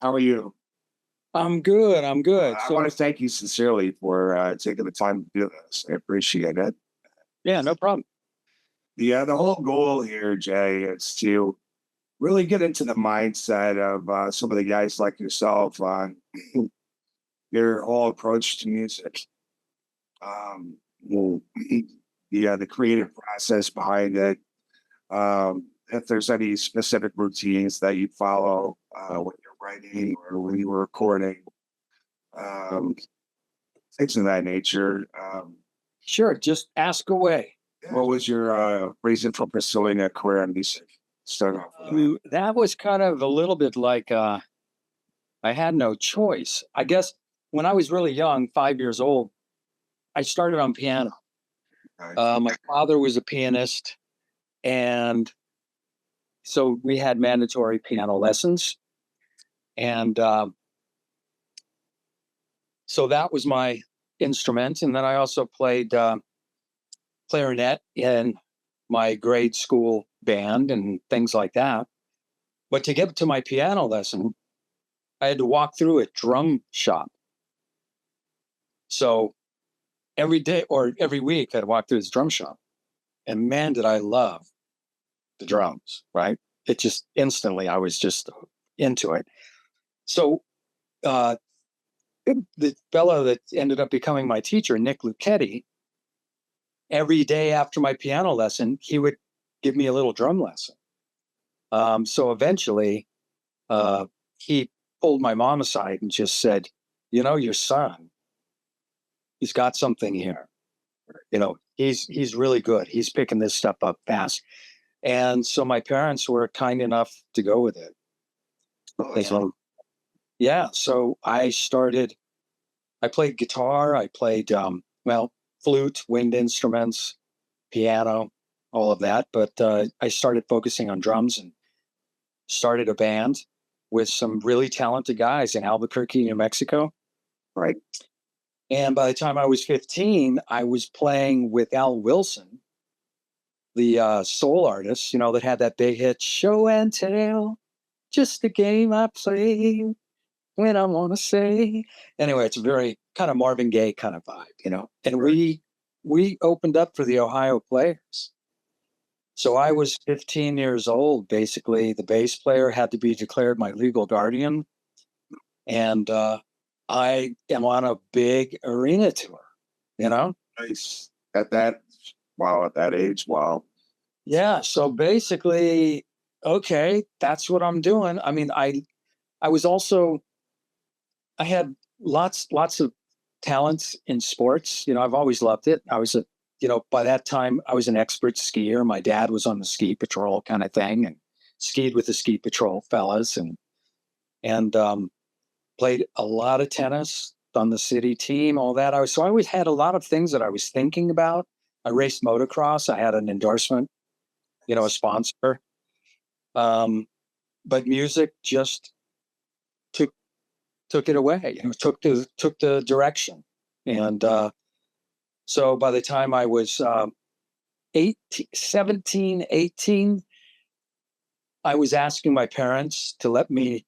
How are you? I'm good. I'm good. I want So to thank you sincerely for taking the time to do this. I appreciate it. yeah, no problem. The whole goal here, Jay, is to really get into the mindset of some of the guys like yourself on their whole approach to music. Well, the creative process behind it. If there's any specific routines that you follow when you're writing or when you were recording, um, things of that nature. Sure, just ask away. What was your reason for pursuing a career in music? Start off with that. That was kind of a little bit like I had no choice. I guess when I was really young, 5 years old, I started on piano. Right. My father was a pianist, and so we had mandatory piano lessons, and so that was my instrument. And then I also played clarinet in my grade school band and things like that. But to get to my piano lesson, I had to walk through a drum shop. So every day or every week, I'd walk through this drum shop. And man, did I love the drums, right? It just instantly, I was just into it. So uh, the fellow that ended up becoming my teacher, Nick Lucchetti, every day after my piano lesson, he would give me a little drum lesson. So eventually, uh, he pulled my mom aside and just said, your son, he's got something here. He's really good. He's picking this stuff up fast. And so my parents were kind enough to go with it. Oh, They yeah. said, yeah. So I played guitar. I played, flute, wind instruments, piano, all of that. But I started focusing on drums and started a band with some really talented guys in Albuquerque, New Mexico. Right. And by the time I was 15, I was playing with Al Wilson, the soul artist, that had that big hit, Show and Tell, just a game I play when I want to say. Anyway, it's a very kind of Marvin Gaye kind of vibe. And Right. we opened up for the Ohio Players. So I was 15 years old. Basically, the bass player had to be declared my legal guardian, and I am on a big arena tour. You know, Nice. At that age, wow. yeah. So basically, okay, that's what I'm doing. I mean, I was also I had lots of talents in sports. I've always loved it. I was by that time I was an expert skier. My dad was on the ski patrol kind of thing and skied with the ski patrol fellas and played a lot of tennis on the city team, all that. I always had a lot of things that I was thinking about. I raced motocross. I had an endorsement, a sponsor. Um, but music just took took it away. Took the direction, and so by the time I was 18, 17, 18, I was asking my parents to let me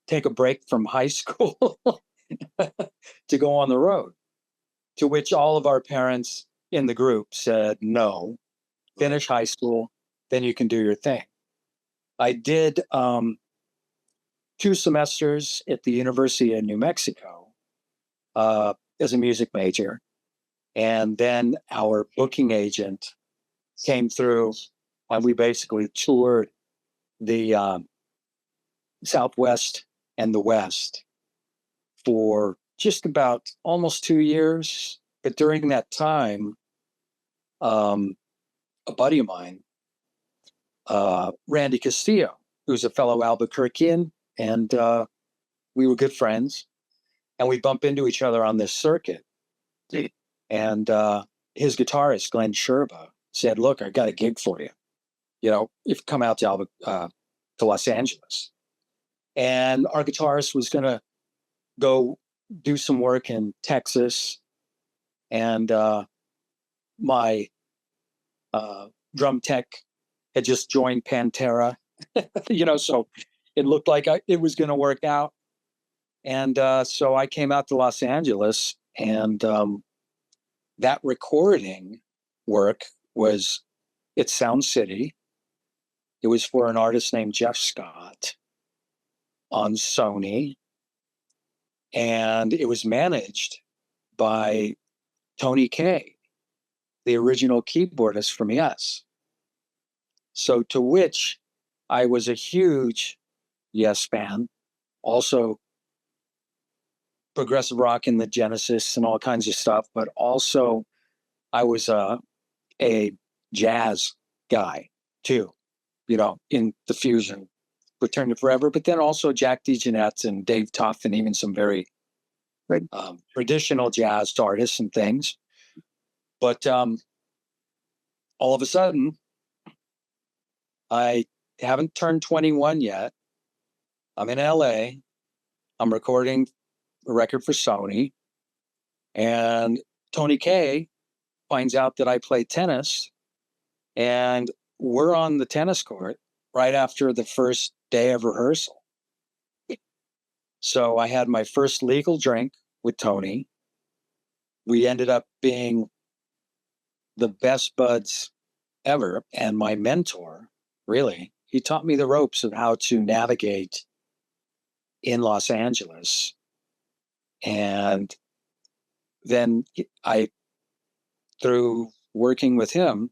take a break from high school to go on the road. To which all of our parents in the group said, "No, finish high school, then you can do your thing." I did 2 semesters at the University of New Mexico as a music major. And then our booking agent came through and we basically toured the Southwest and the West for just about almost 2 years. But during that time, um, a buddy of mine, Randy Castillo, who's a fellow Albuquerquean, and we were good friends, and we bump into each other on this circuit. And his guitarist, Glenn Sherba, said, "Look, I got a gig for you. If you come out to Los Angeles." And our guitarist was going to go do some work in Texas. And my drum tech had just joined Pantera, so it looked like it was going to work out. And so I came out to Los Angeles, and that recording work was at Sound City. It was for an artist named Jeff Scott on Sony, and it was managed by Tony Kaye, the original keyboardist from Yes. So to which I was a huge Yes fan, also progressive rock in the Genesis and all kinds of stuff, but also I was a jazz guy too, in the fusion, Return to Forever, but then also Jack DeJohnette and Dave Tuff and even some very traditional jazz artists and things. But all of a sudden, I haven't turned 21 yet. I'm in LA. I'm recording a record for Sony. And Tony Kaye finds out that I play tennis. And we're on the tennis court right after the first day of rehearsal. So I had my first legal drink with Tony. We ended up being the best buds ever. And my mentor, really, he taught me the ropes of how to navigate in Los Angeles. And then I, through working with him,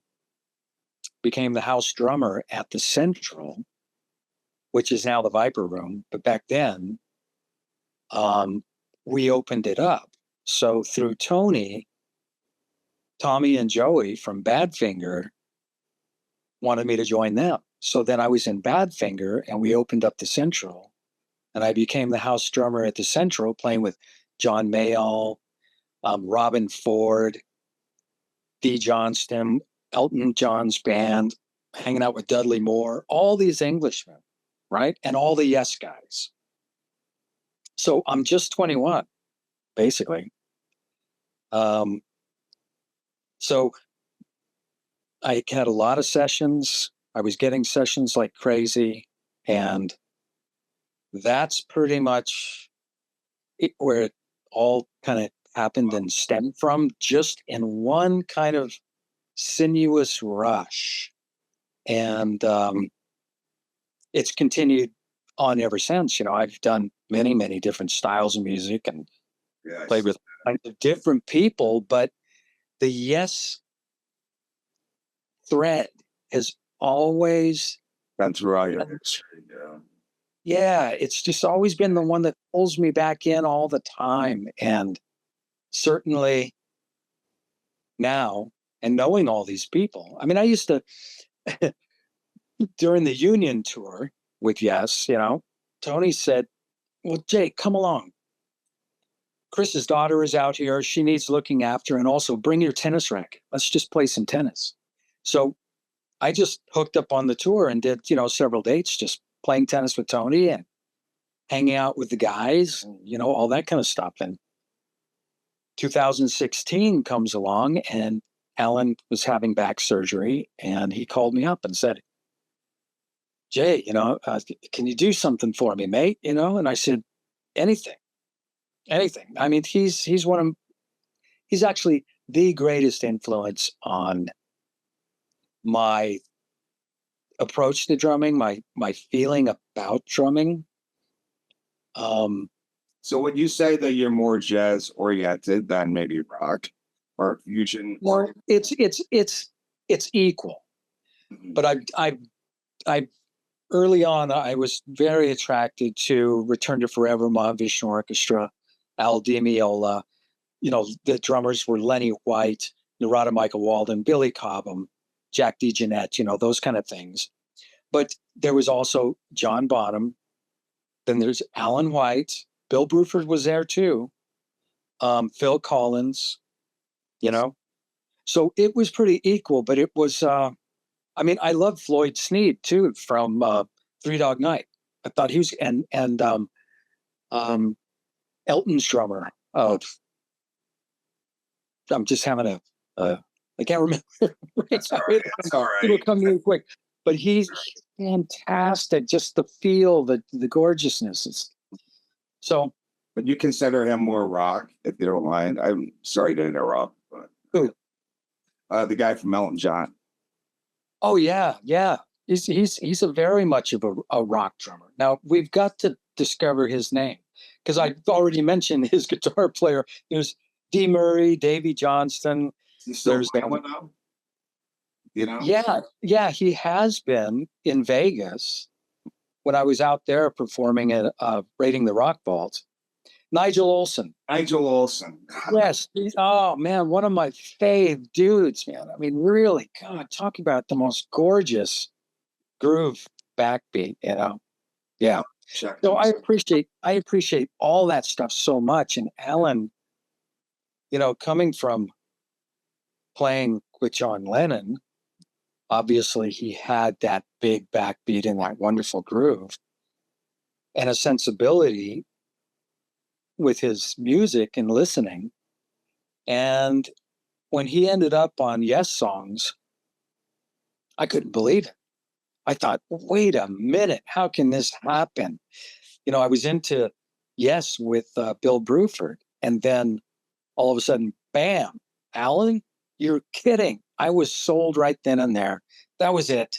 became the house drummer at the Central, which is now the Viper Room. But back then, we opened it up. So through Tony, Tommy and Joey from Badfinger wanted me to join them. So then I was in Badfinger, and we opened up the Central, and I became the house drummer at the Central, playing with John Mayall, Robin Ford, Dee Johnston, Elton John's band, hanging out with Dudley Moore, all these Englishmen, right? And all the Yes guys. So I'm just 21, basically. So I had a lot of sessions. I was getting sessions like crazy. And that's pretty much where it all kind of happened and stemmed from, just in one kind of sinuous rush. And it's continued on ever since. I've done many, many different styles of music and played with different people, but the Yes thread has always That's right. Yeah, it's just always been the one that pulls me back in all the time. And certainly now, and knowing all these people, I mean, I used to, during the Union tour with Yes, Tony said, well, Jay, come along. Chris's daughter is out here. She needs looking after. And also bring your tennis racket. Let's just play some tennis. So I just hooked up on the tour and did, several dates, just playing tennis with Tony and hanging out with the guys and, all that kind of stuff. And 2016 comes along, and Alan was having back surgery, and he called me up and said, Jay, can you do something for me, mate? And I said, anything. I mean, he's actually the greatest influence on my approach to drumming, my feeling about drumming. So would you say that you're more jazz oriented than maybe rock or fusion? Well, it's equal. But I early on, I was very attracted to Return to Forever, Mahavishnu Orchestra, Al Di Meola. The drummers were Lenny White, Narada Michael Walden, Billy Cobham, Jack DeJohnette, those kind of things. But there was also John Bonham. Then there's Alan White. Bill Bruford was there too. Phil Collins, So it was pretty equal, but it was, I love Floyd Sneed too from Three Dog Night. I thought he was, and Elton's drummer. Oh, I'm just having I can't remember. That's all right. It'll come to me quick. But he's fantastic. Just the feel, the gorgeousness. So But you consider him more rock, if you don't mind. I'm sorry to interrupt, but Who? the guy from Elton John. Oh yeah, yeah. He's a very much of a rock drummer. Now we've got to discover his name because I've already mentioned his guitar player. There's D. Murray, Davy Johnston. Is he still There's playing with them? You know? yeah, yeah. He has been in Vegas when I was out there performing at Raiding the Rock Vault. Nigel Olson. Nigel Olson. Yes. Oh man, one of my fave dudes, man. I mean, really, God, talking about the most gorgeous groove backbeat, you know. Yeah. Check So him. I appreciate all that stuff so much. And Alan, you know, coming from playing with John Lennon, obviously he had that big backbeat and that wonderful groove and a sensibility with his music and listening. And when he ended up on Yes Songs, I couldn't believe it. I thought, wait a minute, how can this happen? You know, I was into Yes with Bill Bruford, and then all of a sudden, bam, Alan, you're kidding. I was sold right then and there. That was it.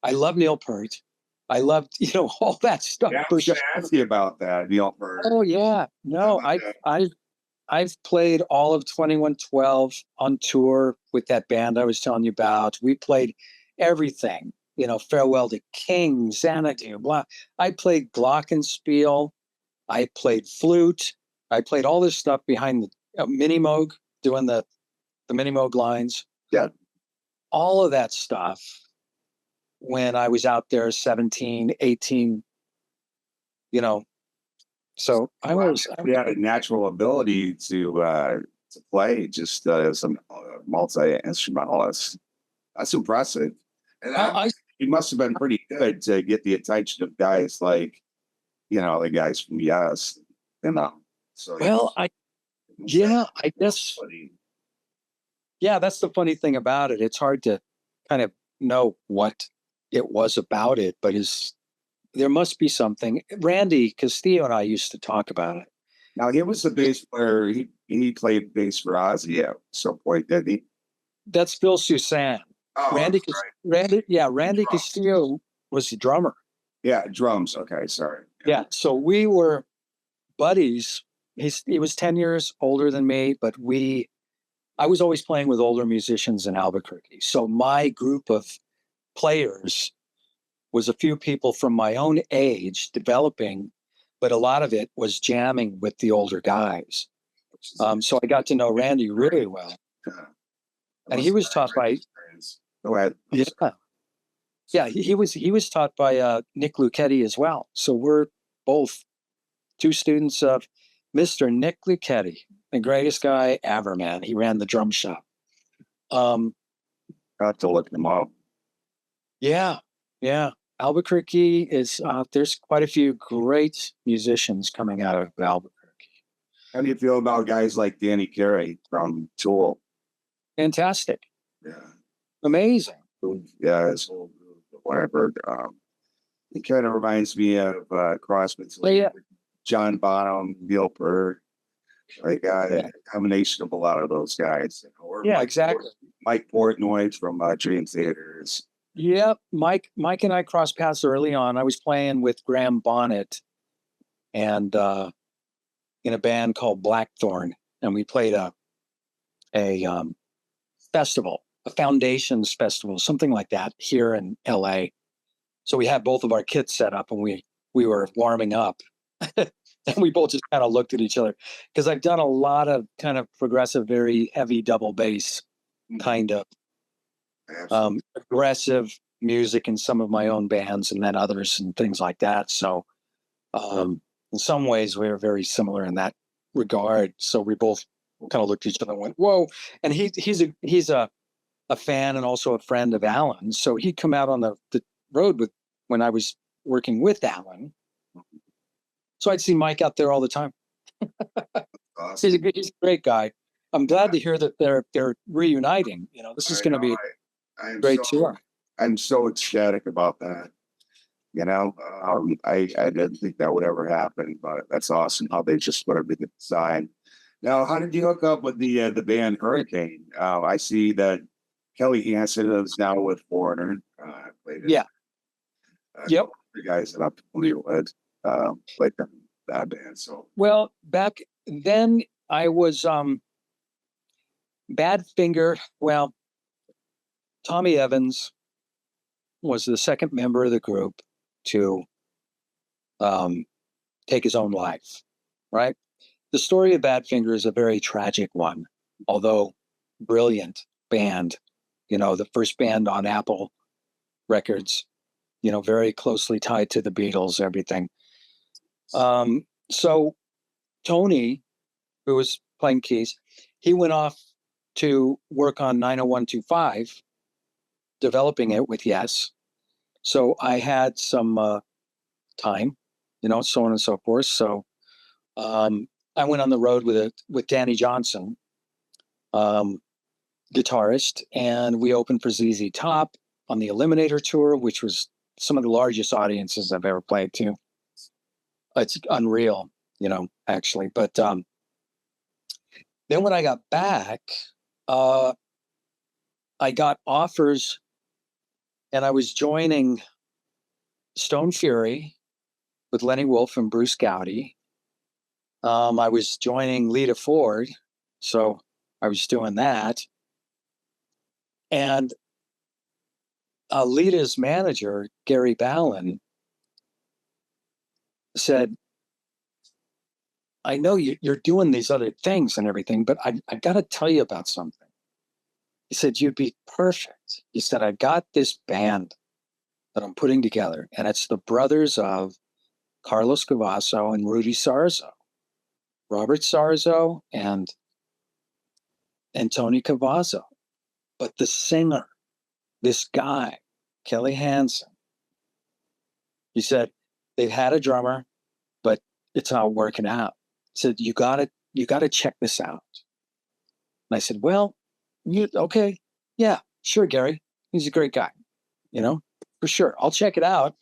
I love Neil Peart. I loved, you know, all that stuff. Yeah, I was going to ask you about that, Neil Peart. Oh yeah, no, I've played all of 2112 on tour with that band I was telling you about. We played everything, you know, Farewell to King, Xanadu, blah. I played glockenspiel. I played flute. I played all this stuff behind the mini moog, doing the mini moog lines. Yeah. All of that stuff when I was out there 17, 18, you know. So I had a natural ability to play just as a multi-instrumentalist. That's impressive. And you must have been pretty good to get the attention of guys like, you know, the guys from Yes, you know. So well, I guess yeah, that's the funny thing about it. It's hard to kind of know what it was about it, but there must be something. Randy Castillo and I used to talk about it. Now he was the bass player. He played bass for Ozzy at some point, didn't he? That's Phil Susan. Oh, Randy drums. Castillo was the drummer. Yeah, drums. Okay, sorry. Yeah, so we were buddies. He was 10 years older than me, but I was always playing with older musicians in Albuquerque. So my group of players was a few people from my own age developing, but a lot of it was jamming with the older guys. So I got to know Randy really well. And he was taught by Go ahead. yeah, he was taught by Nick Lucchetti as well. So we're both two students of Mr. Nick Lucchetti, the greatest guy ever, man. He ran the drum shop. Got to look them up. Yeah. Albuquerque is there's quite a few great musicians coming out of Albuquerque. How do you feel about guys like Danny Carey from Tool? Fantastic. Yeah. Amazing. Yeah, his whole group, whatever. It kind of reminds me of Crossman's John Bonham, Neil Peart, like a combination of a lot of those guys. Yeah, exactly. Mike Portnoy from Dream Theaters. Yeah, Mike and I crossed paths early on. I was playing with Graham Bonnet and in a band called Blackthorn, and we played a festival, a Foundations festival, something like that here in LA. So we had both of our kits set up and we were warming up. And we both just kind of looked at each other because I've done a lot of kind of progressive, very heavy double bass kind of aggressive music in some of my own bands and then others and things like that. So in some ways we are very similar in that regard. So we both kind of looked at each other and went, whoa. And he's a fan and also a friend of Alan. So he'd come out on the road when I was working with Alan. So I'd see Mike out there all the time. Awesome. He's a great guy. I'm glad to hear that they're reuniting. You know, this is going to be a great tour. I'm so ecstatic about that. You know, I didn't think that would ever happen, but that's awesome how they just put everything aside. Now, how did you hook up with the band Hurricane? I see that Kelly Hansen is now with Foreigner. Played in, Yeah. Yep. the guys that I'm familiar with played in that band. So Well, back then I was Badfinger. Well, Tommy Evans was the second member of the group to take his own life, right? The story of Badfinger is a very tragic one, although brilliant band. You know, the first band on Apple Records, you know, very closely tied to the Beatles, everything. So Tony, who was playing keys, he went off to work on 90125, developing it with Yes. So I had some time, you know, so on and so forth. So I went on the road with Danny Johnson, um, guitarist, and we opened for ZZ Top on the Eliminator tour, which was some of the largest audiences I've ever played to. It's unreal, you know, actually. But then when I got back, uh, I got offers, and I was joining Stone Fury with Lenny Wolf and Bruce Gowdy. I was joining Lita Ford, so I was doing that. And Lita's manager, Gary Ballin, said, I know you're doing these other things and everything, but I got to tell you about something. He said, you'd be perfect. He said, I got this band that I'm putting together, and it's the brothers of Carlos Cavasso and Rudy Sarzo, Robert Sarzo and Tony Cavasso. But the singer, this guy, Kelly Hansen, he said, they've had a drummer, but it's not working out. He said, you gotta check this out. And I said, well, okay, yeah, sure, Gary. He's a great guy, you know, for sure. I'll check it out.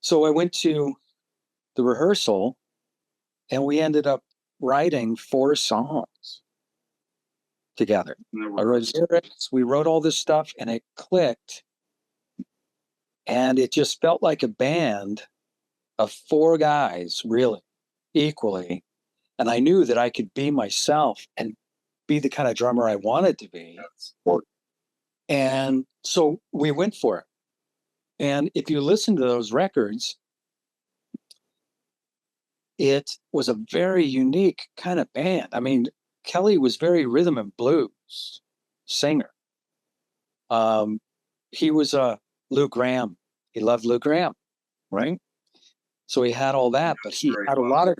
So I went to the rehearsal, and we ended up writing 4 songs together. I wrote lyrics, we wrote all this stuff, and it clicked. And it just felt like a band of 4 guys, really, equally. And I knew that I could be myself and be the kind of drummer I wanted to be. And so we went for it. And if you listen to those records, it was a very unique kind of band. I mean, Kelly was very rhythm and blues singer. He was a Lou Gramm. He loved Lou Gramm, right? So he had all that, but he had a lot of,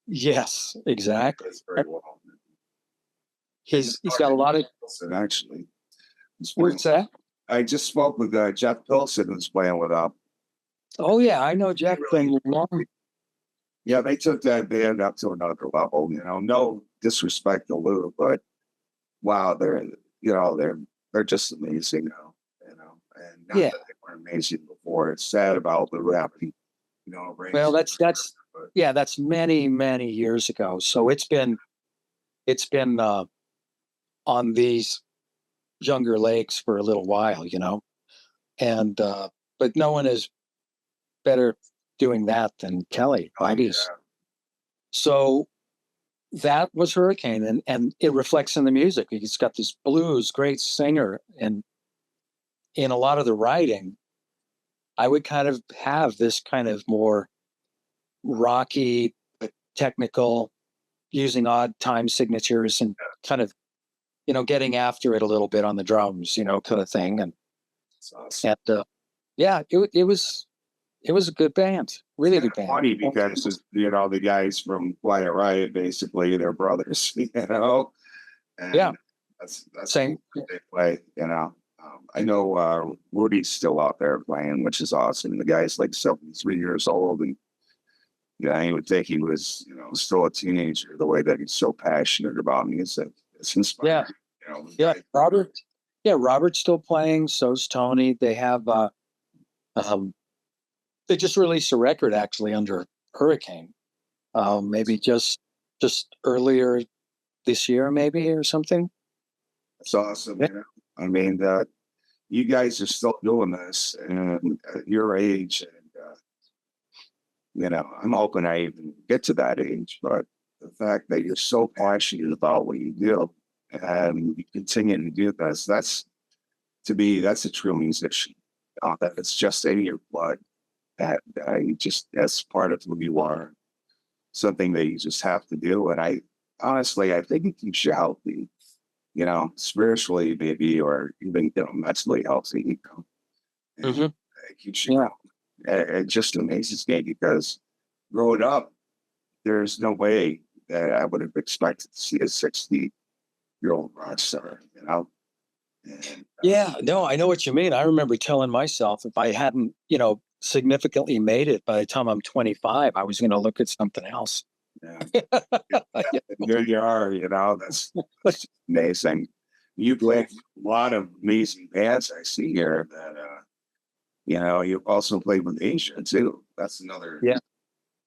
yes, exactly. That's very well. He's got a lot of, Actually, what's that? I just spoke with Jeff Pilson, who's playing with up. Oh yeah, I know Jack playing long. Yeah, they took that band up to another level. You know, no disrespect to Lou, but wow, they're just amazing now. You know, and not Yeah. that they weren't amazing before. It's sad about Lou having, you know, Well, that's yeah, that's many years ago. So it's been on these younger legs for a little while, you know, and but no one is better doing that than Kelly. Obviously. So that was Hurricane, and it reflects in the music. He's got this blues, great singer, and in a lot of the writing, I would kind of have this kind of more rocky, but technical, using odd time signatures and kind of, you know, getting after it a little bit on the drums, you know, kind of thing. And yeah, it was a good band, really good band. Funny because you know the guys from Quiet Riot, basically, they're brothers. You know, and yeah, that's same. what they play. You know, I know Rudy's still out there playing, which is awesome. The guy's like 73 years old, and yeah, you would think he was, you know, still a teenager. The way that he's so passionate about music, it's inspiring. Yeah, you know, yeah. Robert's still playing. So's Tony. They have Um, they just released a record actually under Hurricane, maybe just earlier this year, maybe or something. It's awesome. Yeah. You know, I mean, you guys are still doing this, and at your age, and you know, I'm hoping I even get to that age. But the fact that you're so passionate about what you do and you continue to do this, that's to me, that's a true musician. That it's just in your blood. That you just that's part of who you are. Something that you just have to do. And I honestly, I think it keeps you healthy. You know, spiritually maybe, or even mentally healthy. You know, and Hmm. it keeps you. Yeah. It just amazes me because growing up, there's no way that I would have expected to see a 60-year-old rock star. You know, and Yeah, no, I know what you mean. I remember telling myself if I hadn't, significantly made it by the time I'm 25, I was going to look at something else. yeah, and there you are. You know, that's amazing. You play a lot of amazing bands I see here. That you know, you also played with Asia too. That's another Yeah.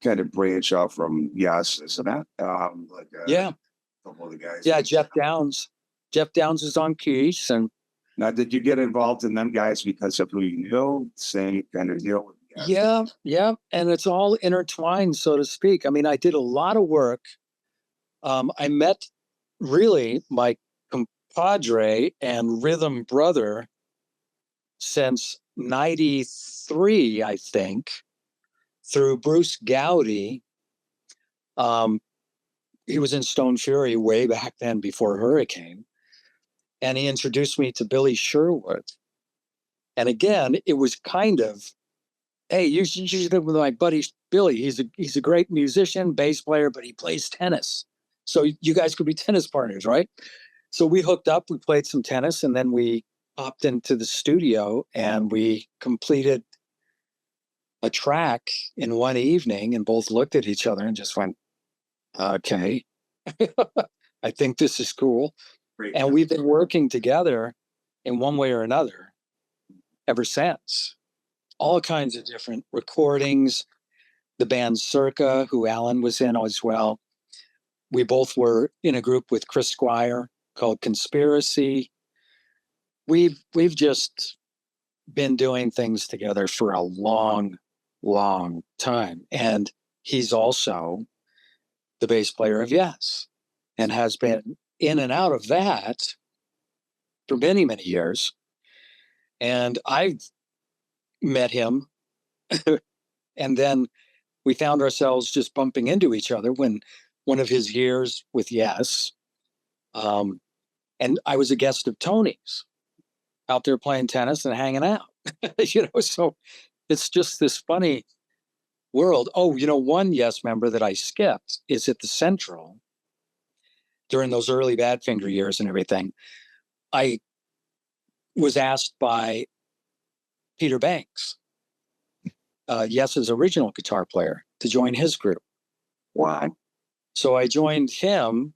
kind of branch off from Yes, isn't that? Like Yeah. a couple of the guys. Yeah. Jeff Downs. Jeff Downs is on keys. And Now, did you get involved in them guys because of who you knew? Same kind of deal with Yes. yeah, yeah. And it's all intertwined, so to speak. I mean, I did a lot of work. I met really my compadre and rhythm brother since 93, I think, through Bruce Gowdy. Um, he was in Stone Fury way back then before Hurricane. And he introduced me to Billy Sherwood. And again, it was kind of, hey, you should live with my buddy Billy. He's a great musician, bass player, but he plays tennis. So you guys could be tennis partners, right? So we hooked up, we played some tennis, and then we hopped into the studio and we completed a track in one evening and both looked at each other and just went, okay, I think this is cool. Great. And we've been working together in one way or another ever since. All kinds of different recordings. The band Circa, who Alan was in as well. We both were in a group with Chris Squire called Conspiracy. We've just been doing things together for a long, long time. And he's also the bass player of Yes and has been in and out of that for many, many years. And I met him, and then we found ourselves just bumping into each other when one of his years with Yes, um, and I was a guest of Tony's out there playing tennis and hanging out. So it's just this funny world. Oh, one Yes member that I skipped is at the Central during those early Badfinger years and everything. I was asked by Peter Banks, Yes's original guitar player, to join his group. Wow. So I joined him,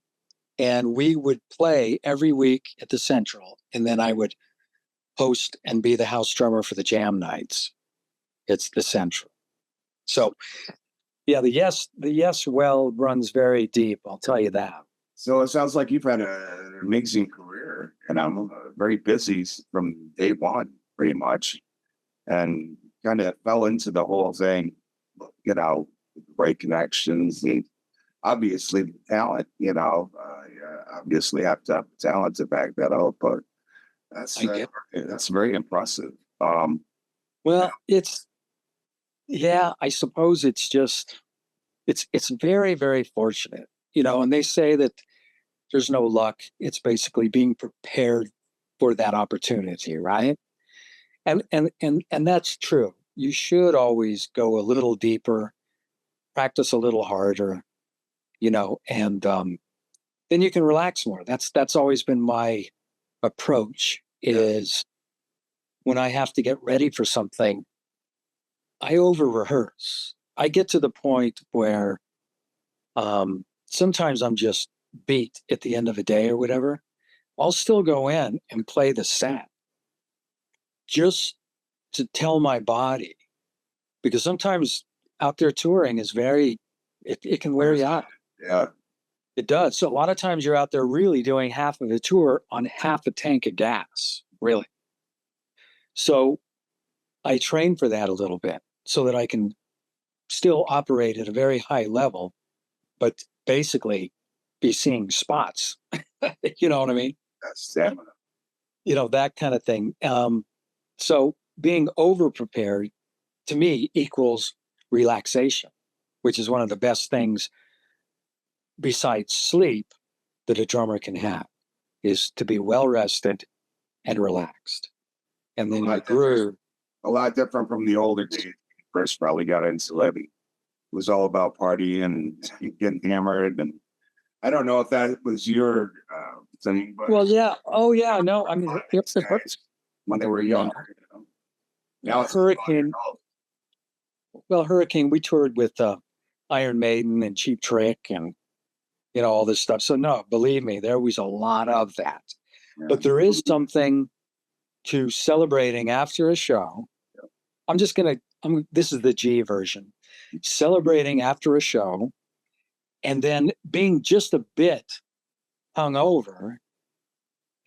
and we would play every week at the Central, and then I would host and be the house drummer for the jam nights. It's the Central. So yeah, the Yes well runs very deep. I'll tell you that. So it sounds like you've had an amazing career, and I'm very busy from day one, pretty much, and kind of fell into the whole thing. You know, great connections, and obviously the talent. You know, obviously have to have the talent to back that up, but I get. that's very impressive. Well, I suppose it's just it's very, very fortunate, and they say that there's no luck. It's basically being prepared for that opportunity, right? And that's true. You should always go a little deeper, practice a little harder, and then you can relax more. That's always been my approach. Is when I have to get ready for something, I over rehearse. I get to the point where sometimes I'm just beat at the end of a day or whatever. I'll still go in and play the set just to tell my body, because sometimes out there touring is it can wear you out. Yeah. It does. So a lot of times you're out there really doing half of a tour on half a tank of gas, really. So I train for that a little bit so that I can still operate at a very high level, but basically be seeing spots. You know what I mean? That's stamina. That kind of thing. So being over prepared to me equals relaxation, which is one of the best things besides sleep that a drummer can have, is to be well rested and relaxed. And then you groove. A lot different from the older days. First, probably got into it. It was all about partying and getting hammered. And I don't know if that was your thing, but Well, yeah. Oh, yeah. No, I mean, it's the guys, when they were younger, now it's Hurricane. Well, Hurricane, we toured with Iron Maiden and Cheap Trick and, all this stuff. So, no, believe me, there was a lot of that. Yeah. But there is something to celebrating after a show. This is the G version. Celebrating after a show and then being just a bit hungover,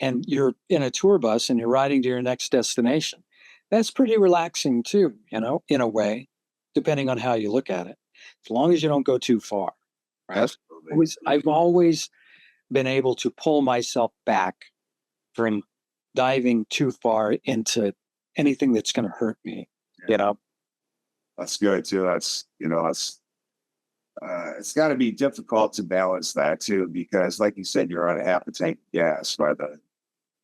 and you're in a tour bus and you're riding to your next destination. That's pretty relaxing too, in a way, depending on how you look at it, as long as you don't go too far. Right? Absolutely. I've always been able to pull myself back from diving too far into anything that's going to hurt me. That's good too. That's it's got to be difficult to balance that too, because like you said, you're on a half a tank of gas by the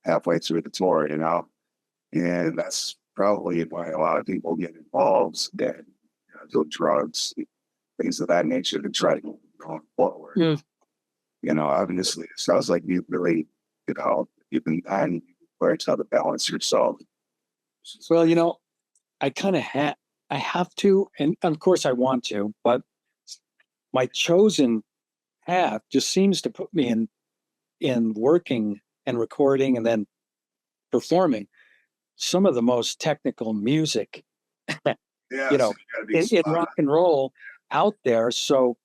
halfway through the tour, and that's probably why a lot of people get involved and do drugs, things of that nature to try to go forward. Obviously, it sounds like you really, you've been learning how to balance yourself. Well, I have to, and of course I want to, but my chosen path just seems to put me in working and recording and then performing some of the most technical music, in rock and roll out there. So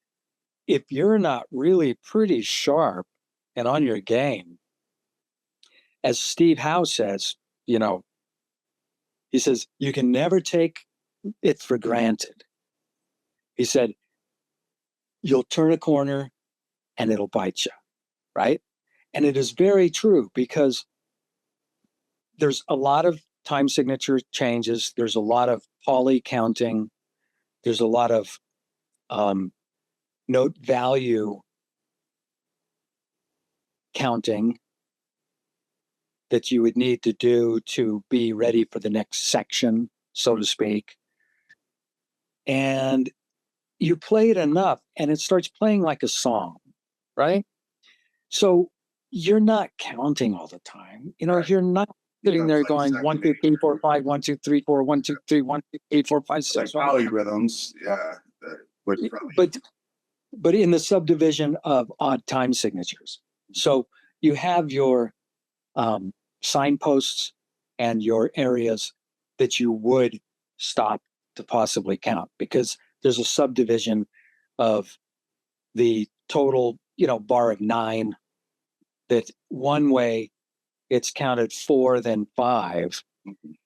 if you're not really pretty sharp and on your game, as Steve Howe says, he says, you can never take it for granted. He said, you'll turn a corner and it'll bite you, right? And it is very true, because there's a lot of time signature changes. There's a lot of poly counting. There's a lot of note value counting that you would need to do to be ready for the next section, so to speak. And you play it enough and it starts playing like a song, right? So you're not counting all the time. You're not sitting there going 1, 2, 3, 4, 5, 1, 2, 3, 4, 1, 2, 3, 1, 2, 8, 4, 5, 6. Like polyrhythms, yeah. But in the subdivision of odd time signatures. So you have your signposts and your areas that you would stop to possibly count, because there's a subdivision of the total, bar of 9, that one way it's counted 4, then 5.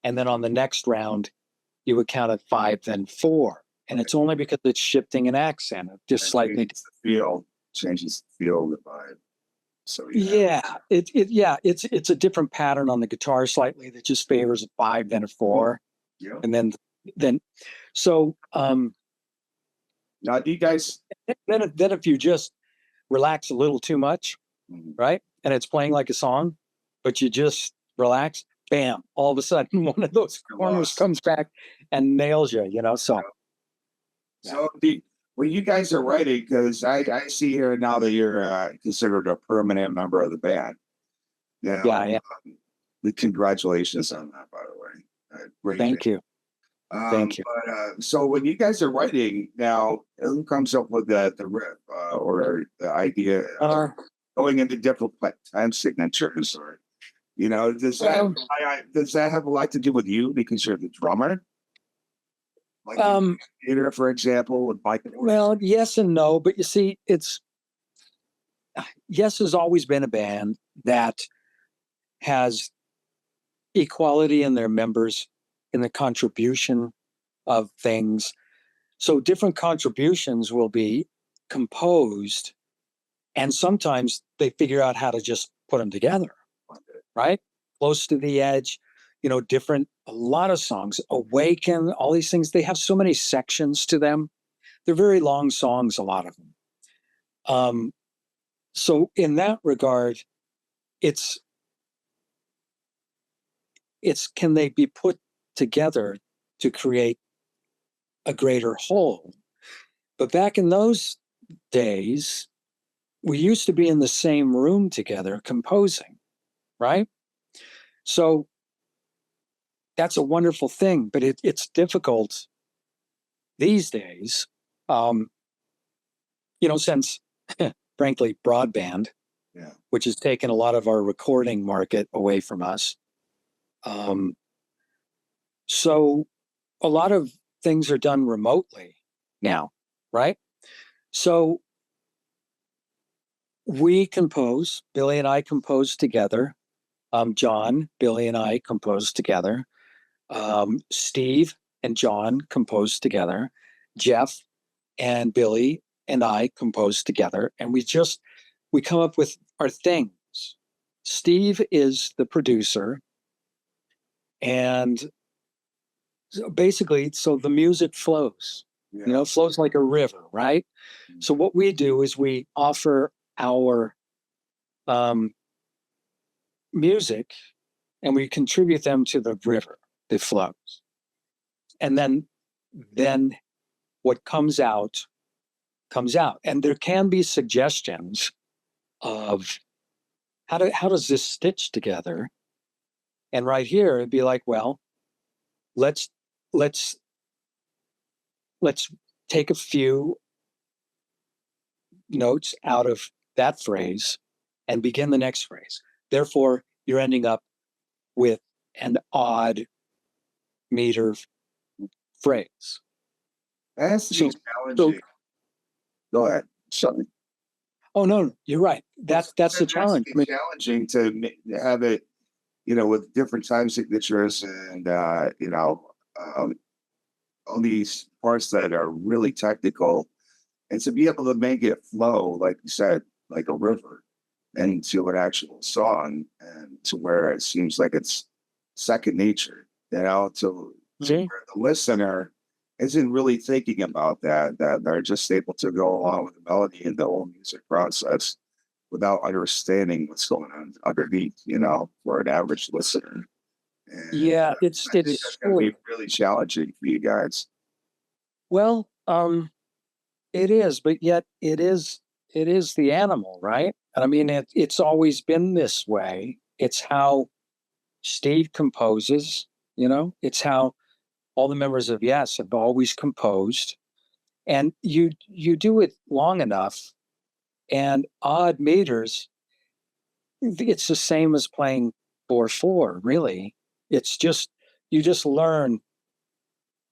And then on the next round, you would count at 5, then 4. And it's only because it's shifting an accent, just slightly. Changes the feel of the vibe. So it's a different pattern on the guitar slightly that just favors a 5, then a 4. Yeah. And then so now do you guys then if you just relax a little too much, right? And it's playing like a song, but you just relax, bam, all of a sudden one of those corners comes back and nails you, so. So when you guys are writing, because I see here now that you're considered a permanent member of the band. Yeah. Congratulations on that, by the way. Great. Thank you. Thank you. But, so when you guys are writing now, who comes up with the riff or the idea of going into different time signatures? Or You know, Well, does that have a lot to do with you because you're the drummer? Like in um, theater, for example, with Mike. well, yes and no, but you see, Yes has always been a band that has equality in their members in the contribution of things. So different contributions will be composed, and sometimes they figure out how to just put them together, right? Close to the edge, a lot of songs, Awaken, all these things, they have so many sections to them. They're very long songs, a lot of them. So in that regard, it's can they be put together to create a greater whole? But back in those days, we used to be in the same room together composing, right? So that's a wonderful thing, but it's difficult these days, um, since frankly, broadband, Yeah. which has taken a lot of our recording market away from us. Um, so a lot of things are done remotely now, right? So we compose, Billy and I compose together. John, Billy and I compose together. Steve and John compose together. Jeff and Billy and I compose together. And we come up with our things. Steve is the producer. And basically, so the music flows, Yeah. flows like a river, right? So what we do is we offer our um, music and we contribute them to the river that flows. And then what comes out. And there can be suggestions of how does this stitch together? And right here it'd be like, well, let's let's let's take a few notes out of that phrase and begin the next phrase. Therefore, you're ending up with an odd meter phrase. That's the So, so challenging. Go ahead. Sorry. oh no, you're right. That's the That's challenge. I the mean, challenging to have it, with different time signatures and um, all these parts that are really technical, and to be able to make it flow, like you said, like a river, into an actual song, and to where it seems like it's second nature, to see? where the listener isn't really thinking about that they're just able to go along with the melody and the whole music process without understanding what's going on underneath, for an average listener. And Yeah, I think that's going to be really challenging for you guys. well, it is, but yet it is the animal, right? And I mean, it's always been this way. It's how Steve composes, it's how all the members of Yes have always composed. And you do it long enough and odd meters, it's the same as playing 4/4, really. It's just you just learn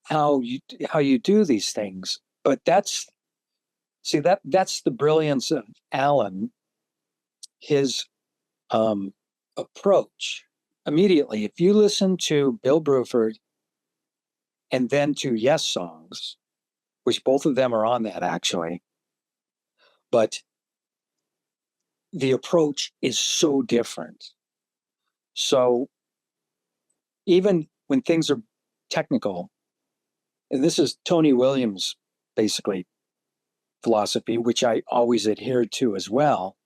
how you do these things. But that's the brilliance of Alan, his approach. Immediately, if you listen to Bill Bruford and then to Yes songs, which both of them are on that actually, but the approach is so different. So even when things are technical, and this is Tony Williams' basically philosophy, which I always adhered to as well,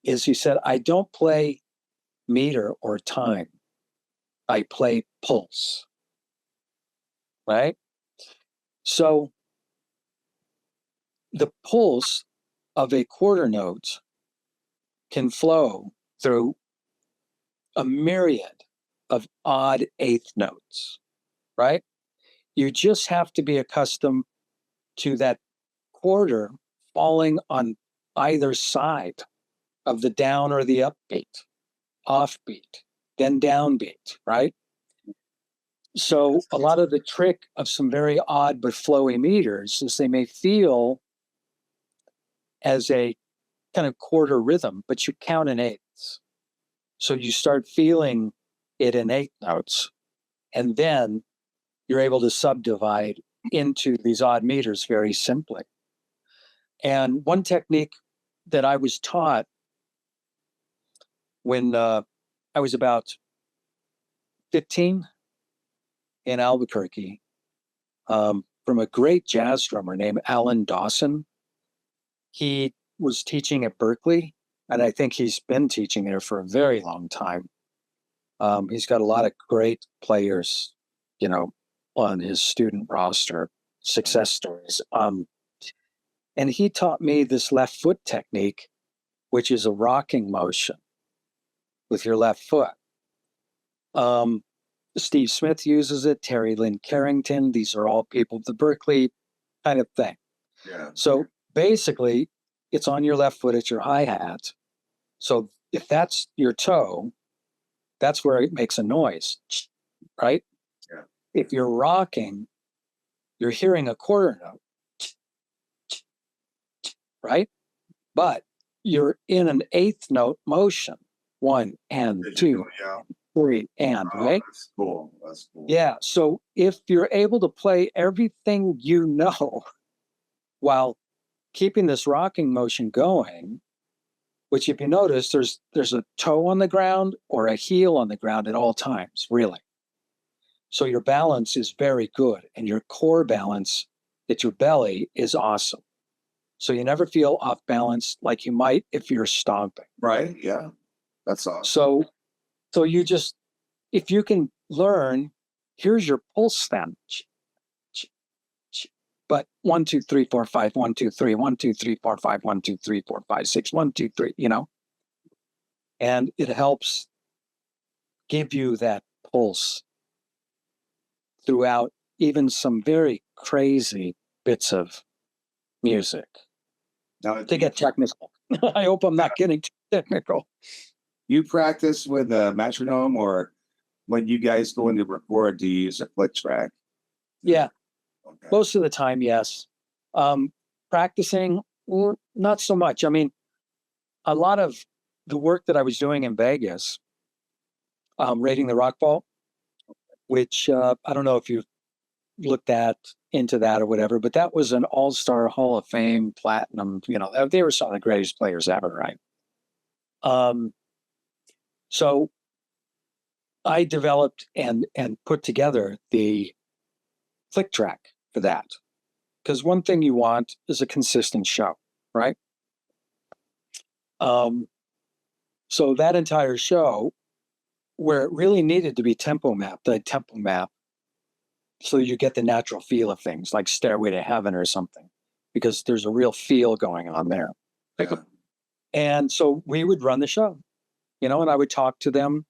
is he said, I don't play meter or time, I play pulse, right? So the pulse of a quarter note can flow through a myriad of odd eighth notes, right? You just have to be accustomed to that quarter falling on either side of the down or the upbeat, offbeat. then downbeat, right? So a lot of the trick of some very odd but flowy meters is they may feel as a kind of quarter rhythm, but you count in eighths. So you start feeling it in eighth notes, and then you're able to subdivide into these odd meters very simply. And one technique that I was taught when I was about 15 in Albuquerque from a great jazz drummer named Alan Dawson. He was teaching at Berkeley, and I think he's been teaching there for a very long time. He's got a lot of great players, you know, on his student roster, success stories. And he taught me this left foot technique, which is a rocking motion with your left foot. Steve Smith uses it, Terry Lynn Carrington. These are all people of the Berkeley kind of thing. Yeah. So basically, it's on your left foot, it's your hi-hat. So if that's your toe, that's where it makes a noise, right? Yeah. If you're rocking, you're hearing a quarter note, right? But you're in an eighth note motion. 1 and 2, Yeah. 3, and, right? That's cool. That's cool. Yeah. So if you're able to play everything you know while keeping this rocking motion going, which if you notice, there's a toe on the ground or a heel on the ground at all times, really. So your balance is very good, and your core balance at your belly is awesome. So you never feel off balance like you might if you're stomping. Right. Yeah. That's awesome. So you just, if you can learn, here's your pulse then. But 1, 2, 3, 4, 5, 1, 2, 3, 1, 2, 3, 4, 5, 1, 2, 3, 4, 5, 6, 1, 2, 3, you know, and it helps give you that pulse throughout even some very crazy bits of music. Now, To get technical. I hope I'm not getting too technical. you practice with a metronome, or when you guys go into record, do you use a click track? Yeah, Okay. most of the time, yes. Practicing, not so much. I mean, a lot of the work that I was doing in Vegas, rating the rock vault, which I don't know if you've looked into that or whatever, but that was an all-star Hall of Fame platinum, you know, they were some of the greatest players ever, right? So I developed and put together the click track for that. Because one thing you want is a consistent show, right? So that entire show, where it really needed to be tempo mapped, the tempo map, so you get the natural feel of things like Stairway to Heaven or something, because there's a real feel going on there. Yeah. And so we would run the show, you know, and I would talk to them,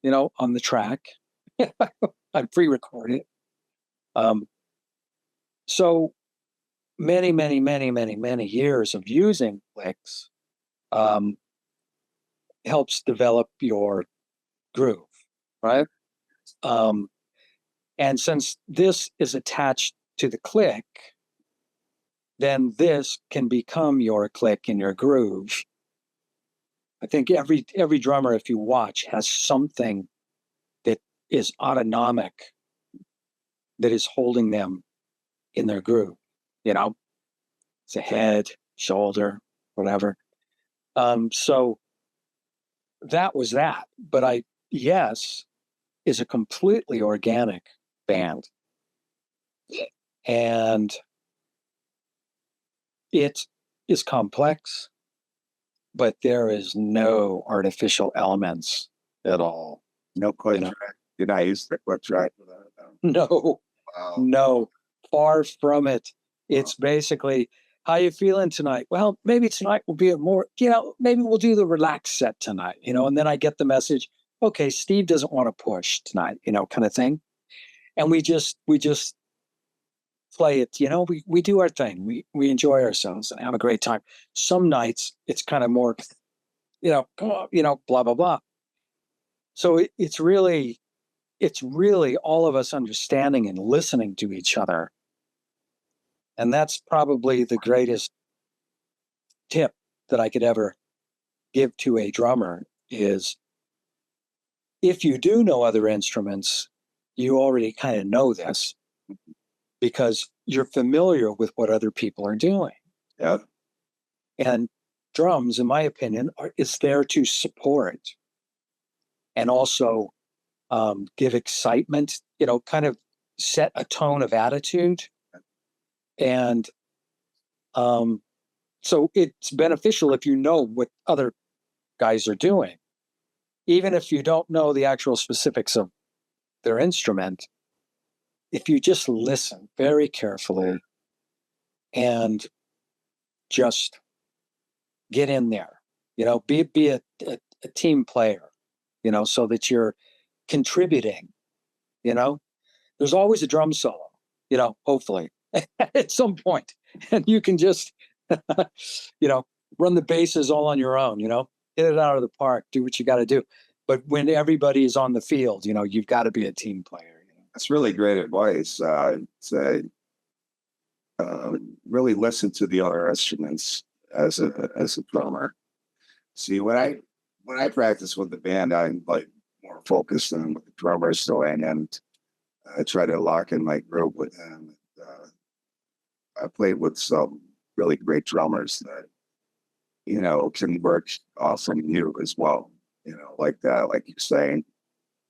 you know, on the track. I'd pre-record it. So many years of using clicks helps develop your groove, right? And since this is attached to the click, then this can become your click and your groove. I think every drummer, if you watch, has something that is autonomic that is holding them in their groove. You know, it's a head, shoulder, whatever. So that was that. But Yes is a completely organic band. And it is complex, but there is no artificial elements at all. No click You know? track. Did I use the click track for that? No, Wow. no, far from it. It's basically, how you feeling tonight? Well, maybe tonight will be a more, you know, maybe we'll do the relaxed set tonight, you know, and then I get the message, okay, Steve doesn't want to push tonight, you know, kind of thing. And we just play it, you know, we do our thing. We enjoy ourselves and have a great time. Some nights it's kind of more, you know, come on, you know, blah, blah, blah. So it's really all of us understanding and listening to each other. And that's probably the greatest tip that I could ever give to a drummer is if you do know other instruments, you already kind of know this because you're familiar with what other people are doing. Yeah. And drums, in my opinion, is there to support and also give excitement, kind of set a tone of attitude. And so it's beneficial if you know what other guys are doing, even if you don't know the actual specifics of their instrument. If you just listen very carefully and just get in there, be a team player, so that you're contributing, there's always a drum solo, hopefully at some point, and you can just, run the bases all on your own, hit it out of the park, do what you got to do. But when everybody is on the field, you've got to be a team player. That's really great advice. Say, really listen to the other instruments as a drummer. See, when I practice with the band, I'm like more focused on what the drummer's doing, and I try to lock in my groove with them. I played with some really great drummers that can work awesome you as well. Like that, like you're saying,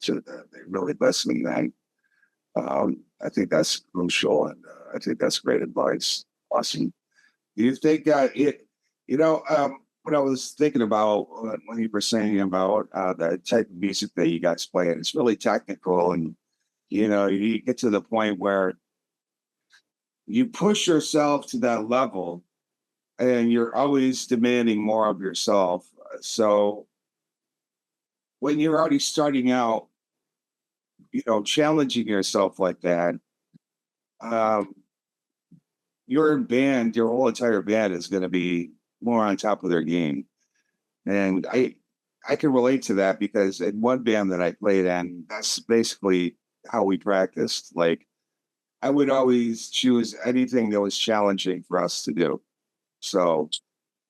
so they really listening then. I think that's crucial, and I think that's great advice. Awesome. Do you think what I was thinking about when you were saying about the type of music that you guys play, and it's really technical, and you get to the point where you push yourself to that level, and you're always demanding more of yourself. So when you're already starting out, challenging yourself like that, um, your band, your whole entire band is going to be more on top of their game. And I can relate to that because in one band that I played in, that's basically how we practiced. Like I would always choose anything that was challenging for us to do. So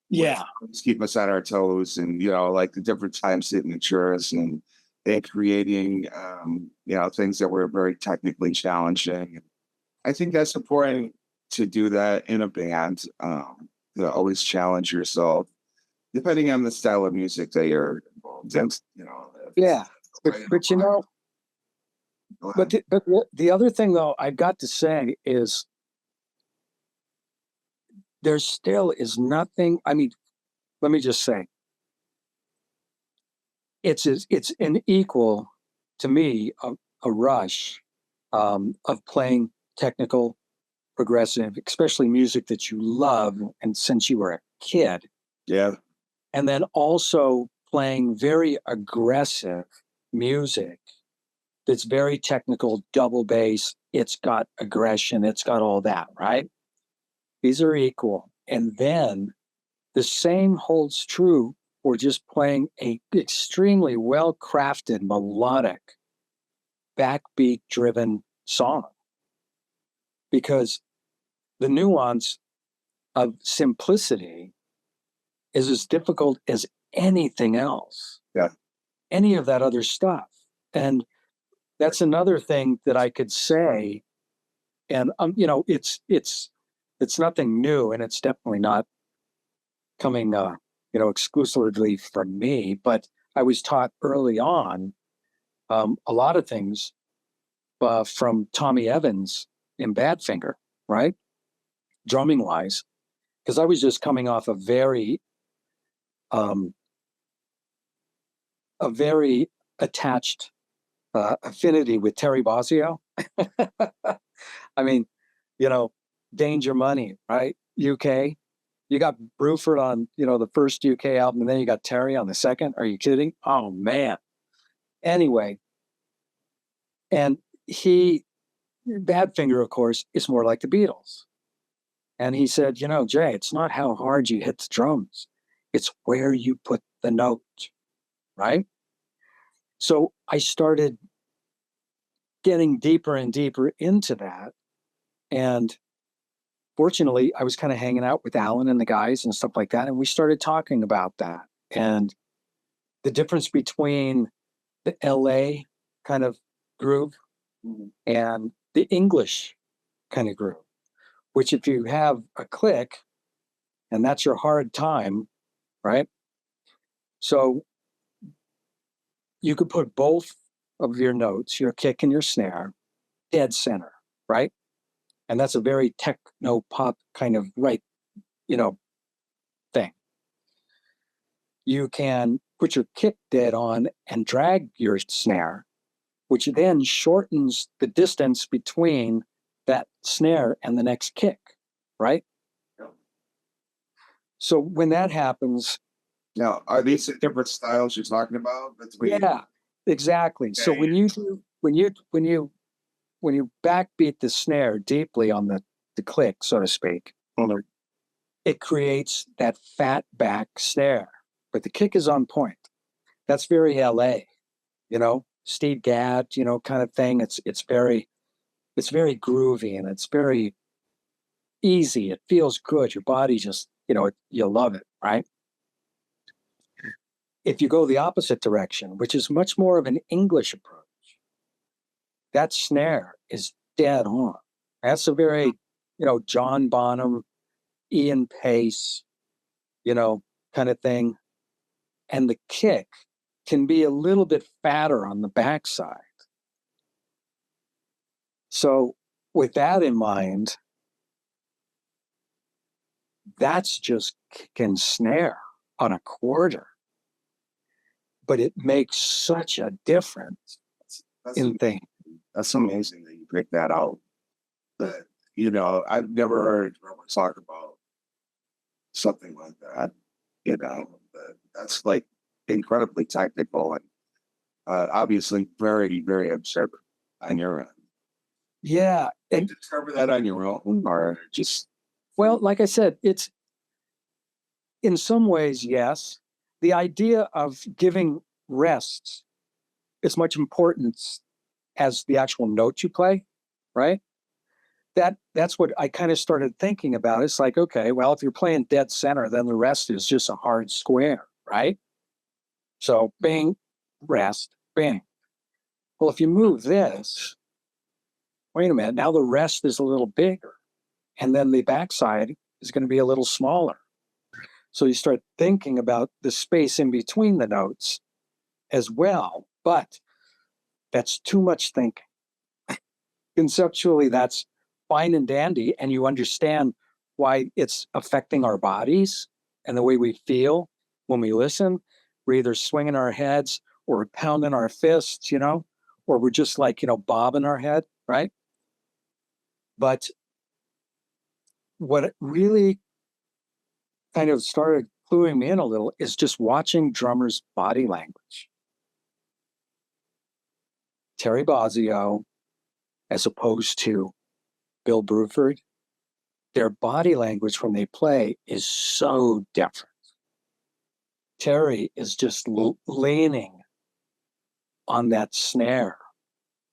Yeah. let's keep us on our toes, and like the different time signatures and creating things that were very technically challenging. I think that's important to do that in a band. To always challenge yourself, depending on the style of music that you're involved in. Yeah, but the other thing though I've got to say is there still is nothing. I mean, let me just say, it's an equal to me a rush of playing technical, progressive, especially music that you love and since you were a kid. Yeah. And then also playing very aggressive music that's very technical, double bass. It's got aggression. It's got all that, right? These are equal. And then the same holds true for just playing a extremely well-crafted, melodic, backbeat-driven song. Because the nuance of simplicity is as difficult as anything else. Yeah. Any of that other stuff. And that's another thing that I could say. And it's nothing new, and it's definitely not coming exclusively from me. But I was taught early on a lot of things from Tommy Evans in Badfinger, right? Drumming wise, because I was just coming off a very attached affinity with Terry Bozzio. I mean, Danger Money, right? UK. You got Bruford on, the first UK album, and then you got Terry on the second. Are you kidding? Oh man. Anyway, and Badfinger, of course, is more like the Beatles. And he said, Jay, it's not how hard you hit the drums. It's where you put the note, right? So I started getting deeper and deeper into that. And fortunately, I was kind of hanging out with Alan and the guys and stuff like that. And we started talking about that and the difference between the LA kind of groove and the English kind of groove, which if you have a click and that's your hard time, right? So you could put both of your notes, your kick and your snare, dead center, right? And that's a very techno pop kind of right, thing. You can put your kick dead on and drag your snare, which then shortens the distance between that snare and the next kick, right? So when that happens, Now, are these the different styles you're talking about? yeah, exactly. So Okay. when you backbeat the snare deeply on the click, so to speak, it creates that fat back snare, but the kick is on point. That's very LA, Steve Gadd, kind of thing. It's very groovy and it's very easy. It feels good. Your body just, you love it, right? If you go the opposite direction, which is much more of an English approach, that snare is dead on. That's a very, John Bonham, Ian Pace, kind of thing. And the kick can be a little bit fatter on the backside. So, with that in mind, that's just kick and snare on a quarter. But it makes such a difference in things. That's amazing that you picked that out. That, I've never heard drummers talk about something like that. That's like incredibly technical and obviously very, very observant on your end. Yeah. Did And you discover that on your own or just well, like I said, it's in some ways, yes. The idea of giving rests as much importance as the actual note you play, right? That's what I kind of started thinking about. It's like, okay, well, if you're playing dead center, then the rest is just a hard square, right? So bing, rest, bing. Well, if you move this, wait a minute, now the rest is a little bigger. And then the backside is going to be a little smaller. So you start thinking about the space in between the notes as well. But that's too much thinking. Conceptually, that's fine and dandy. And you understand why it's affecting our bodies and the way we feel when we listen. We're either swinging our heads or pounding our fists, or we're just like, bobbing our head, right? But what really kind of started cluing me in a little is just watching drummers' body language. Terry Bozzio, as opposed to Bill Bruford, their body language when they play is so different. Terry is just leaning on that snare,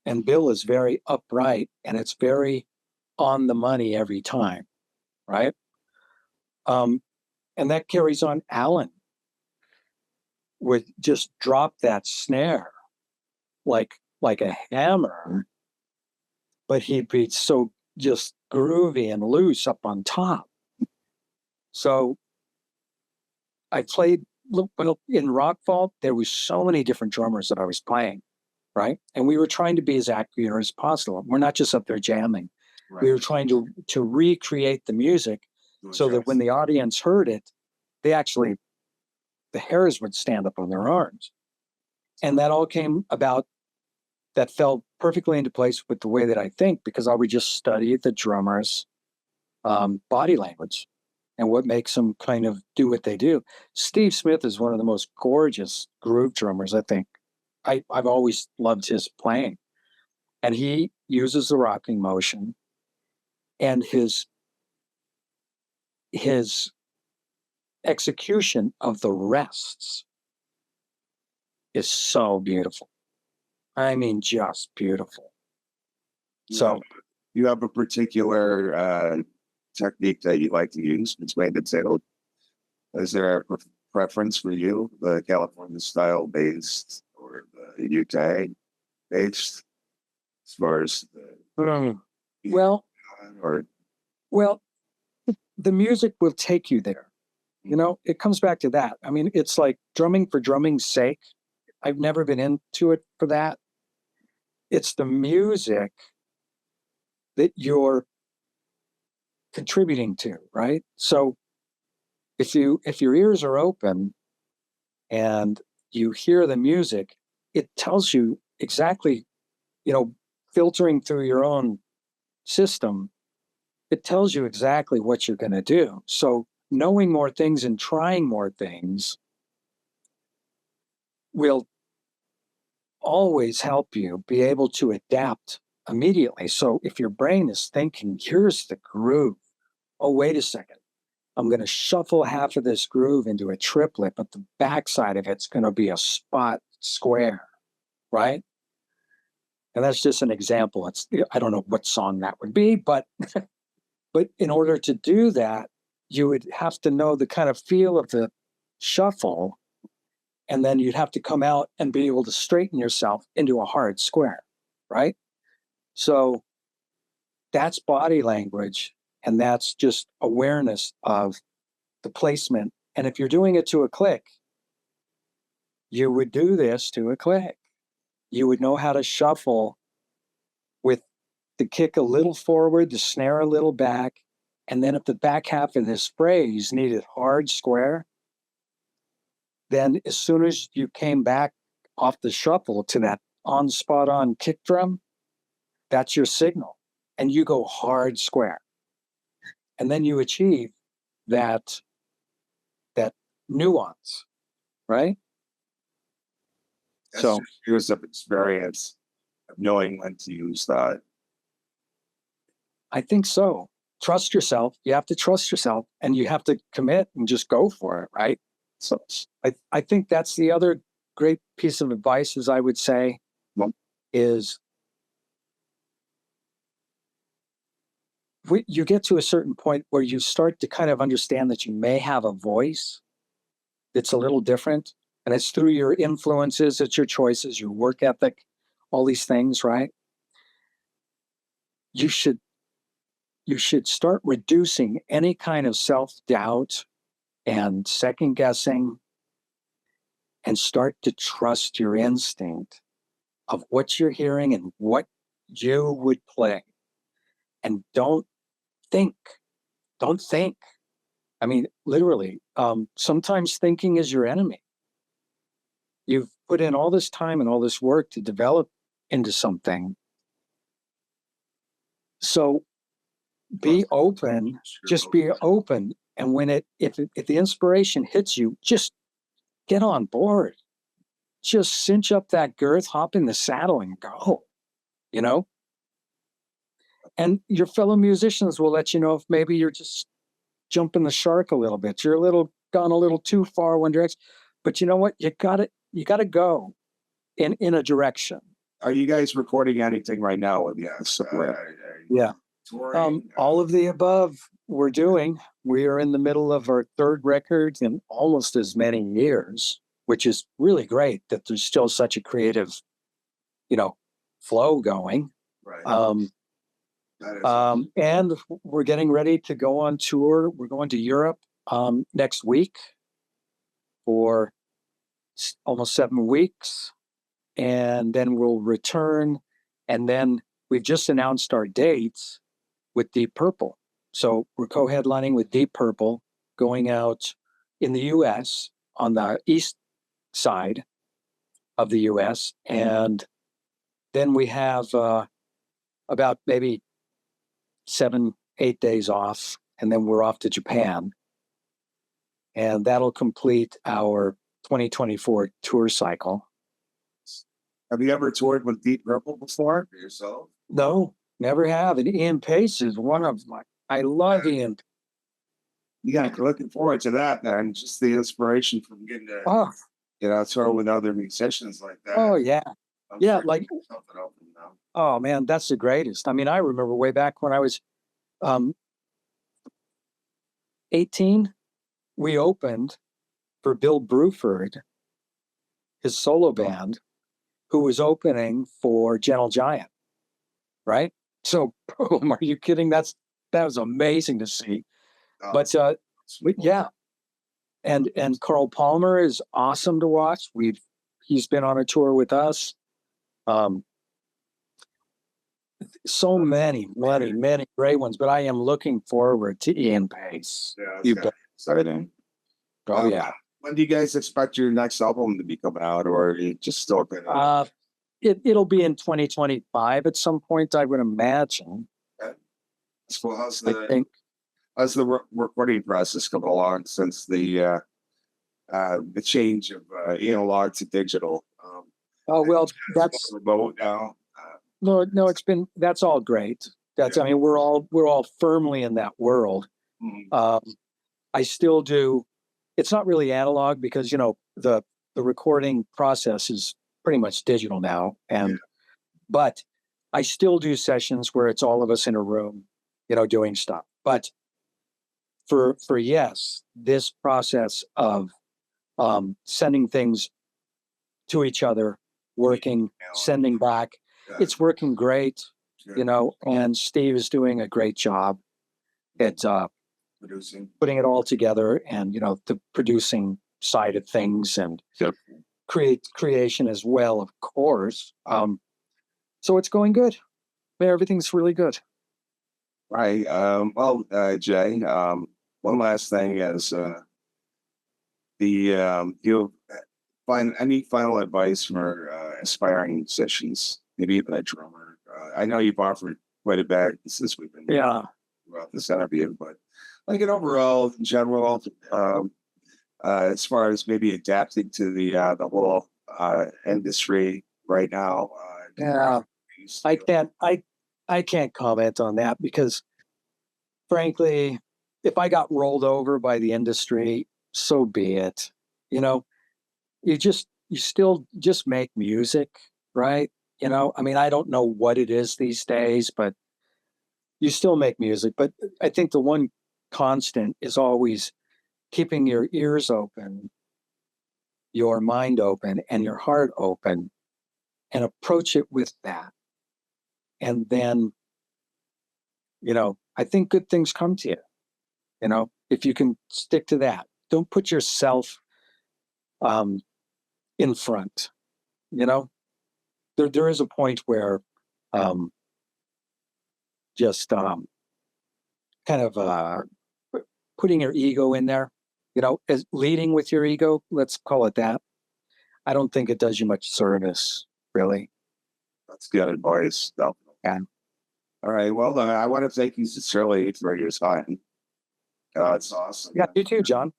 and Bill is very upright, and it's very on the money every time, right? And that carries on. Alan would just drop that snare like a hammer, but he'd be so just groovy and loose up on top. So I played in Rock Vault. There was so many different drummers that I was playing, right? And we were trying to be as accurate as possible. We're not just up there jamming. Right. We were trying to recreate the music so that when the audience heard it, the hairs would stand up on their arms. And that all came about, that fell perfectly into place with the way that I think, because I would just study the drummer's body language and what makes them kind of do what they do. Steve Smith is one of the most gorgeous groove drummers, I think. I've always loved his playing. And he uses the rocking motion, and his execution of the rests is so beautiful. I mean, just beautiful. You So have, you have a particular technique that you like to use between the two? Is there a preference for you, the California style based or the UK based, as far as mm, the well, or well, the music will take you there. You know, it comes back to that. I mean, it's like drumming for drumming's sake. I've never been into it for that. It's the music that you're contributing to, right? So if your ears are open and you hear the music, it tells you exactly, you know, filtering through your own system, it tells you exactly what you're going to do. So knowing more things and trying more things will always help you be able to adapt immediately. So if your brain is thinking, here's the groove. Oh, wait a second. I'm going to shuffle half of this groove into a triplet, but the backside of it's going to be a spot square, right? And that's just an example. It's I don't know what song that would be, but in order to do that, you would have to know the kind of feel of the shuffle, and then you'd have to come out and be able to straighten yourself into a hard square, right? So that's body language, and that's just awareness of the placement. And if you're doing it to a click, you would do this to a click. You would know how to shuffle with the kick a little forward, the snare a little back. And then if the back half of this phrase needed hard square, then as soon as you came back off the shuffle to that on spot on kick drum, that's your signal. And you go hard square. And then you achieve that that nuance, right? that's So just years of experience of knowing when to use that? I think so. Trust yourself. You have to trust yourself and you have to commit and just go for it, right? So I think that's the other great piece of advice, as I would say, Well, is you get to a certain point where you start to kind of understand that you may have a voice that's a little different. And it's through your influences, it's your choices, your work ethic, all these things, right? You should start reducing any kind of self-doubt and second guessing and start to trust your instinct of what you're hearing and what you would play. And think, don't think. I mean, literally, sometimes thinking is your enemy. You've put in all this time and all this work to develop into something. So be open, just be open. And when if the inspiration hits you, just get on board. Just cinch up that girth, hop in the saddle and go, you know? And your fellow musicians will let you know if maybe you're just jumping the shark a little bit. You're gone a little too far one direction. But you know what? You gotta go in a direction. Are you guys recording anything right now? Yes. Yeah. Touring? All of the above we're doing. We are in the middle of our third record in almost as many years, which is really great that there's still such a creative, flow going. Right. And we're getting ready to go on tour. We're going to Europe next week for almost 7 weeks. And then we'll return. And then we've just announced our dates with Deep Purple. So we're co-headlining with Deep Purple, going out in the US on the east side of the US. And then we have about maybe 7-8 days off, and then we're off to Japan. And that'll complete our 2024 tour cycle. Have you ever toured with Deep Purple before for yourself? No, never have. And Ian Pace is I love Ian. Yeah, looking forward to that, man. Just the inspiration from getting to, Oh, tour with other musicians like that. oh yeah. Yeah, sure like, something open now. oh man, that's the greatest. I mean, I remember way back when I was um 18, we opened for Bill Bruford, his solo band, who was opening for Gentle Giant, right? So, boom, are you kidding? That was amazing to see. But yeah, and Carl Palmer is awesome to watch. He's been on a tour with us. Um, so many great ones. But I am looking forward to Ian Pace. Yeah, it's You got bet. exciting. Oh yeah. When do you guys expect your next album to be come out, or are you just still gonna? It'll be in 2025 at some point, I would imagine. So I think. how's the recording process come along since the change of analog to digital? Oh well, It's that's more remote now. no. That's all great. That's Yeah. I mean, we're all firmly in that world. Mm, Um, I still do. It's not really analog because the recording process is pretty much digital now, yeah. but I still do sessions where it's all of us in a room, doing stuff. But for yes, this process of sending things to each other, working, sending back, Yeah. it's working great, Yeah. and Steve is doing a great job at Producing. putting it all together, and the producing side of things, and Yep. creation as well, of course. So it's going good. Everything's really good. Right. Jay, one last thing is you find any final advice for aspiring musicians, maybe even a drummer. I know you've offered quite a bit since we've been Yeah. throughout this interview, but like an overall, in general, as far as maybe adapting to the whole industry right now. Yeah. I can't comment on that because frankly, if I got rolled over by the industry, so be it. You know, you still just make music, right? I mean, I don't know what it is these days, but you still make music. But I think the one constant is always keeping your ears open, your mind open, and your heart open, and approach it with that. And then, I think good things come to you. If you can stick to that, don't put yourself um, in front. You know, there is a point where um, just kind of putting your ego in there, as leading with your ego, let's call it that. I don't think it does you much service, really. That's good advice. So, Yeah. all right. Well, I want to thank you sincerely for your time. It's awesome. Yeah, you too, John.